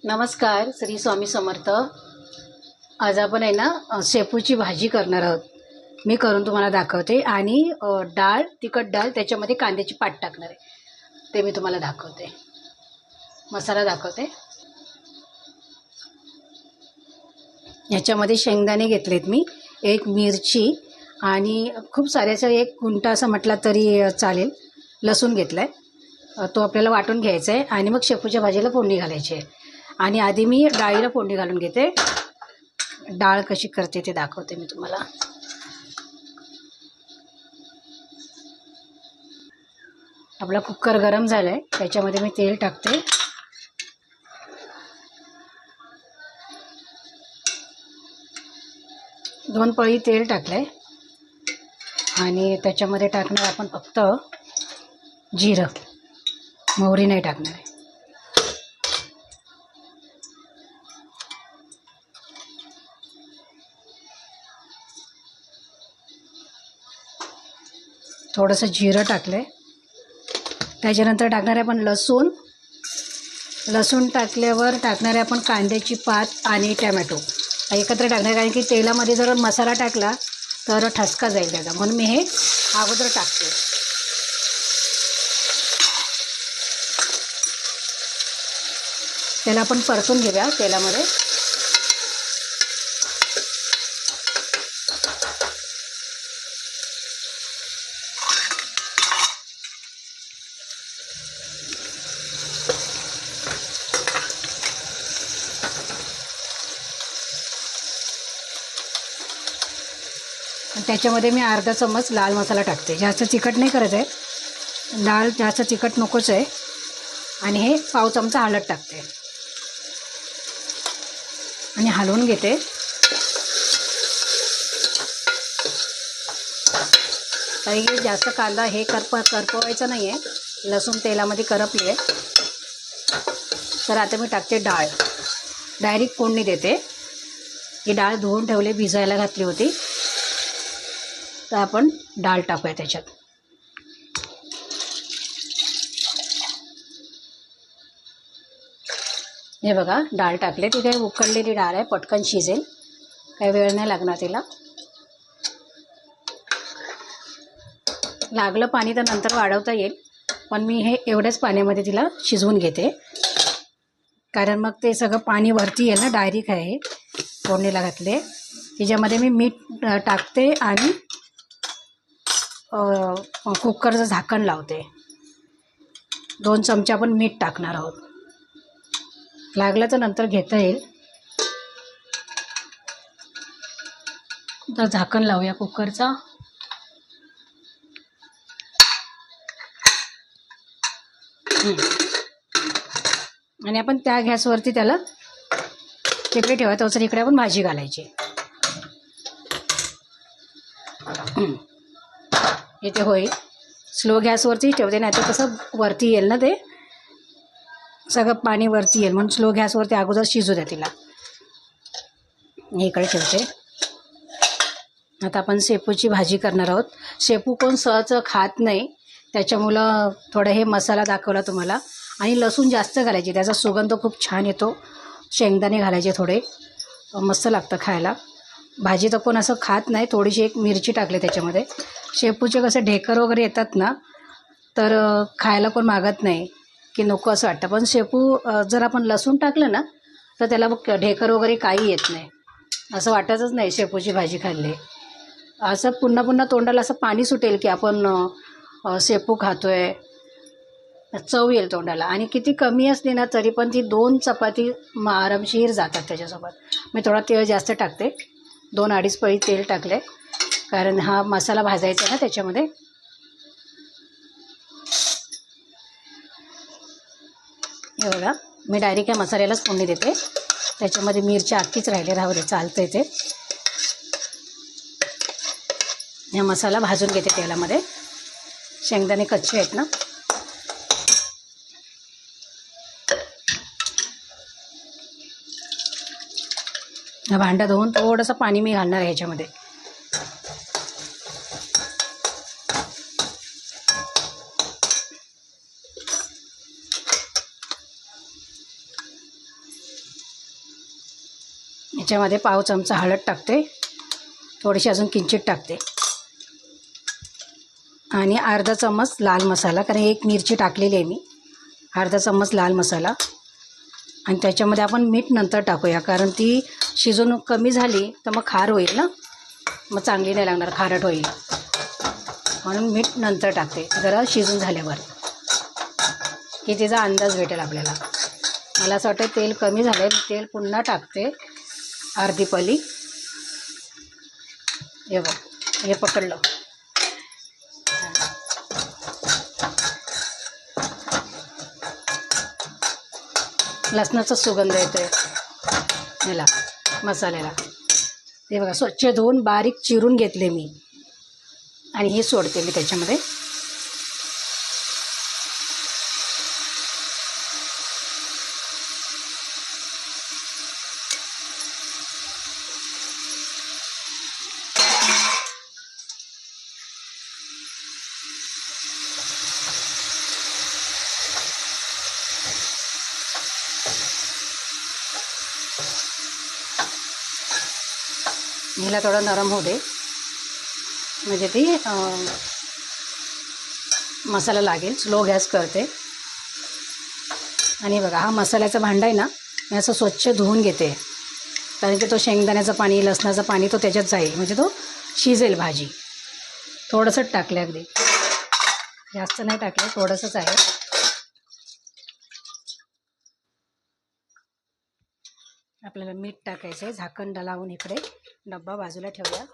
नमस्कार, श्री स्वामी समर्थ। आज आपण आहे ना शेपूची भाजी करणार आहोत। मी करून तुम्हाला दाखवते आणि डाळ, तिखट डाळ, त्याच्यामध्ये कांद्याची पात टाकणार आहे, ते मी तुम्हाला दाखवते। मसाला दाखवते। याच्यामध्ये शेंगदाणे घेतलेत मी, एक मिरची आणि खूप साऱ्याचं एक गुंठा असं म्हटला तरी चालेल, लसूण घेतलाय, तो आपल्याला वाटून घ्यायचा आहे आणि मग शेपूच्या भाजीला फोडणी घालायची आहे। आणि आधी मी डाळीला फोडणी घालून घेते। डाळ कशी करते ते दाखवते मी तुम्हाला। आपला कुकर गरम झालाय, त्याच्यामध्ये मी तेल टाकते। दोन पळी तेल टाकलंय आणि त्याच्यामध्ये टाकणार आपण फक्त जिरं, मोहरी नाही टाकणार आहे। थोडंसं जिरं टाकलंय, त्याच्यानंतर टाकणार आहे आपण लसूण। लसूण टाकल्यावर टाकणार आहे आपण कांद्याची पात आणि टोमॅटो एकत्र टाकणार, कारण की तेलामध्ये जर मसाला टाकला तर ठसका जाईल त्याचा, म्हणून मी हे अगोदर टाकते। त्याला आपण परतून घेऊया तेलामध्ये। त्याच्यामध्ये मी अर्धा चम्मच लाल मसाला टाकते, जास्त तिखट नाही करत आहे, डाळ जास्त तिखट नकोच आहे। आणि हे पाव चमचा हळद टाकते आणि हलवून घेते। काही जास्त कांदा हे करपवायचा नाही आहे, लसूण तेलामध्ये करपली आहे। तर आता मी टाकते डाळ, डायरेक्ट फोडणी देते। ही डाळ धुवून ठेवले, भिजायला घातली होती, तर आपण डाळ टाकूया त्याच्यात। हे बघा, डाळ टाकले, ती काही उकळलेली डाळ आहे, पटकन शिजेल, काही वेळ नाही लागणार तिला। लागलं पाणी तर नंतर वाढवता येईल, पण मी हे एवढ्याच पाण्यामध्ये तिला शिजवून घेते, कारण मग ते सगळं पाणी वरती येईल ना, डायरेक्ट आहे फोडणीला घातले। त्याच्यामध्ये मी मीठ टाकते आणि कुकरचं झाकण लावते। 2 चमचे आपण मीठ टाकणार आहोत, लागलं तर नंतर घेता येईल। तर झाकण लावूया कुकरचा। आणि आपण त्या गॅसवरती त्याला तिकडे ठेवा, तसं इकडे आपण भाजी घालायची। इथे होईल, स्लो गॅसवरती ठेवते, नाही तर कसं वरती येईल ना, ते सगळं पाणी वरती येईल, म्हणून स्लो गॅसवरती अगोदर शिजू द्या तिला। इकडे ठेवते। आता आपण शेपूची भाजी करणार आहोत। शेपू कोण सहज खात नाही, त्याच्यामुळं थोडं हे मसाला दाखवला तुम्हाला। आणि लसूण जास्त घालायची, त्याचा सुगंध खूप छान येतो। शेंगदाणे घालायचे थोडे, मस्त लागतं खायला। भाजी तर कोण असं खात नाही, थोडीशी एक मिरची टाकली त्याच्यामध्ये। शेपूचे कसे ढेकर वगैरे येतात ना, तर खायला कोण मागत नाही, की नको असं वाटतं। पण शेपू जर आपण लसूण टाकलं ना, तर त्याला ढेकर वगैरे काही येत नाही, असं वाटतच नाही शेपूची भाजी खाल्ली। असं पुन्हा पुन्हा तोंडाला असं पाणी सुटेल की आपण शेपू खातोय, चव येईल तोंडाला। आणि किती कमी असली ना तरी पण ती 2 चपाती आरामशीर जातात त्याच्यासोबत। मी थोडा तेल जास्त टाकते, 2-2.5 पळी तेल टाकले, कारण हा मसाला भाजायचा ना त्याच्यामध्ये। हे बघा, मी डायरेक्ट या मसाल्यालाच फोडणी देते, त्याच्यामध्ये मिरची अख्खीच राहू दे, चालतंय ते। हा मसाला भाजून घेते तेलामध्ये, शेंगदाणे कच्चे आहेत ना। हा भांडा धुवून थोडंसं पाणी मी घालणार आहे ह्याच्यामध्ये। याच्यामध्ये पाव चमचा हळद टाकते, थोडीशी अजून किंचित टाकते आणि अर्धा चम्मच लाल मसाला, कारण एक मिरची टाकलेली आहे मी. अर्धा चम्मच लाल मसाला आणि त्याच्यामध्ये आपण मीठ नंतर टाकूया, कारण ती शिजून कमी झाली तर मग खार होईल ना, मग चांगली नाही लागणार, खारट होईल. म्हणून मीठ नंतर टाकते, जरा शिजून झाल्यावर की तिचा अंदाज भेटेल आपल्याला. मला असं वाटतं तेल कमी झालं आहे, तेल पुन्हा टाकते अर्धी पली. हे बघ, हे पकडलं. लसणाचा सुगंध येतो आहे याला, मसाल्याला. हे बघा, स्वच्छ धुवून बारीक चिरून घेतले मी आणि हे सोडते मी त्याच्यामध्ये. हिला थोडं नरम होऊ दे, म्हणजे ती मसाला लागेल. स्लो गॅस करते. आणि बघा, हा मसाल्याचा भांडा आहे ना, मी असं स्वच्छ धुवून घेते, कारण की तो शेंगदाण्याचं पाणी, लसणाचं पाणी तो त्याच्यात जाईल, म्हणजे तो शिजेल भाजी. थोडंसंच टाकले, अगदी जास्त नाही टाकले, थोडंसंच आहे. आपल्याला मीठ टाकायचं आहे. झाकण लावून इकडे डब्बा बाजूला ठेवूया.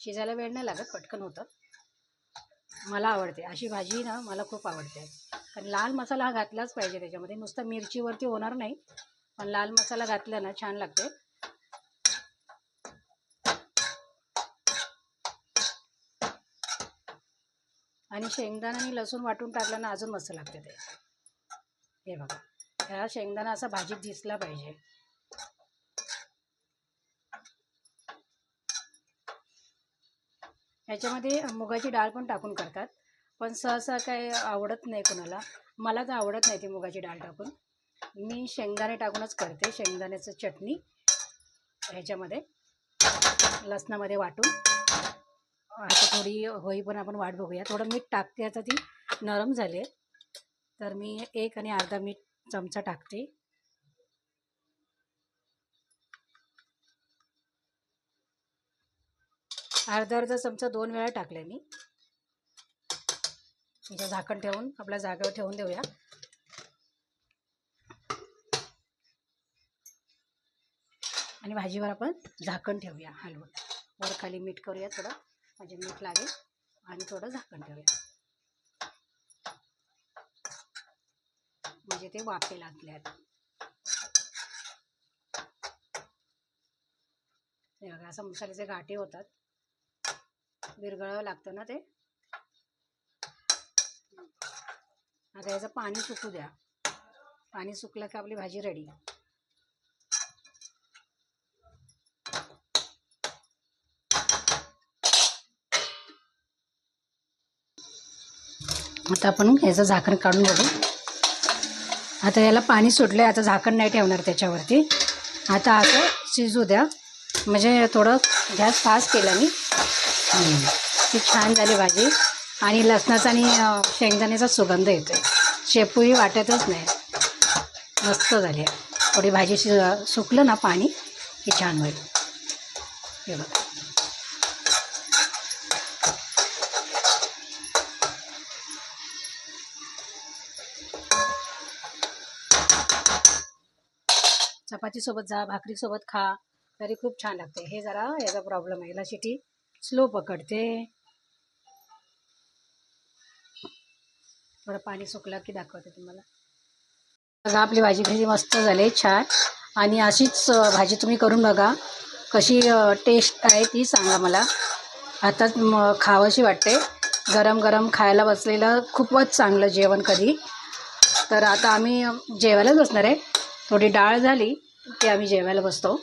शिजायला वेळ नाही लागत, पटकन होतं. मला आवडते अशी भाजी ना, मला खूप आवडते. कारण लाल मसाला हा घातलाच पाहिजे त्याच्यामध्ये, नुसतं मिरचीवरती होणार नाही, पण लाल मसाला घातला ना छान लागते. आणि शेंगदाणा आणि लसूण वाटून टाकलं ना अजून मस्त लागते ते. हे बघा, ह्या शेंगदाणा असा भाजीत दिसला पाहिजे. ह्याच्यामध्ये मुगाची डाळ पण टाकून करतात, पण सहसा काय आवडत नाही कोणाला. मला तर आवडत नाही ती मुगाची डाळ टाकून. मी शेंगदाणे टाकूनच करते, शेंगदाण्याचं चटणी ह्याच्यामध्ये लसणामध्ये वाटून. आता थोडी होई पण आपण वाट बघूया. थोडं मीठ टाकते, आता ती नरम झाली आहे तर मी 1 आणि अर्धा मीठ चमचा टाकते. अर्धा चमचा 2 वेळा टाकले मी. म्हणजे झाकण ठेवून आपल्या जागेवर ठेवून देऊया. आणि भाजीवर आपण झाकण ठेवूया हलवून. वर खाली मीठ करूया थोडं, म्हणजे मीठ लागेल. आणि थोडं झाकण ठेवूया, म्हणजे ते वाफेल आतल्यात. हे बघा, असं मसाल्याचे गाठे होतात, विरघळावं लागतं ना ते. आता याचं पाणी सुकू द्या. पाणी सुकलं की आपली भाजी रेडी. आता आपण याचं झाकण काढून बघू. आता याला पाणी सुटलं आहे, आता झाकण नाही ठेवणार त्याच्यावरती. आता असं शिजू द्या, म्हणजे थोडं गॅस फास्ट केला मी. ती छान झाली भाजी आणि लसणाचा आणि शेंगदाण्याचा सुगंध येतो आहे. शेपूही वाटतच नाही, मस्त झाली आहे. थोडी भाजी सुकलं ना पाणी की छान होईल. हे बघा, चपातीसोबत जा, भाकरीसोबत खा, तरी खूप छान लागते. हे जरा याचा प्रॉब्लेम आहे, याला शिटी स्लो पकडते. थोडं पाणी सुकलं की दाखवते तुम्हाला. बघा, आपली भाजी कशी मस्त झाली, छान. आणि अशीच भाजी तुम्ही करून बघा, कशी टेस्ट आहे ती सांगा मला. आताच खावंशी वाटते. गरम गरम खायला बसलेलं खूपच चांगलं जेवण कधी. तर आता आम्ही जेवायलाच बसणार आहे. थोडी डाळ झाली की आम्ही जेवायला बसतो.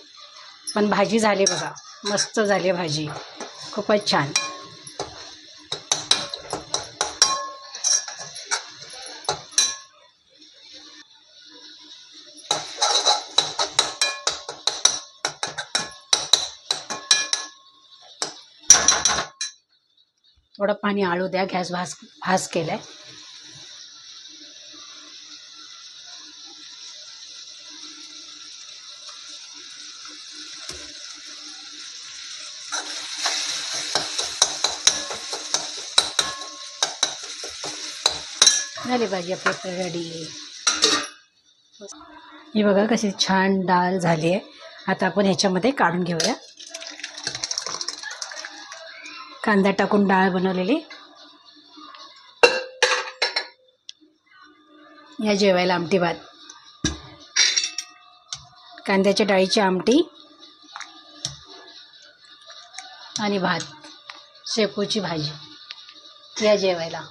पण भाजी झाली बघा, मस्त झाली भाजी, खूपच छान. थोडं पाणी आळू द्या. गॅस भास केलाय. झाली भाजी आपली रेडी. ही बघा कशी छान डाळ झाली आहे. आता आपण ह्याच्यामध्ये काढून घेऊया. कांदा टाकून डाळ बनवलेली. या जेवायला आमटी भात, कांद्याच्या डाळीची आमटी आणि भात, शेपूची भाजी. या जेवायला.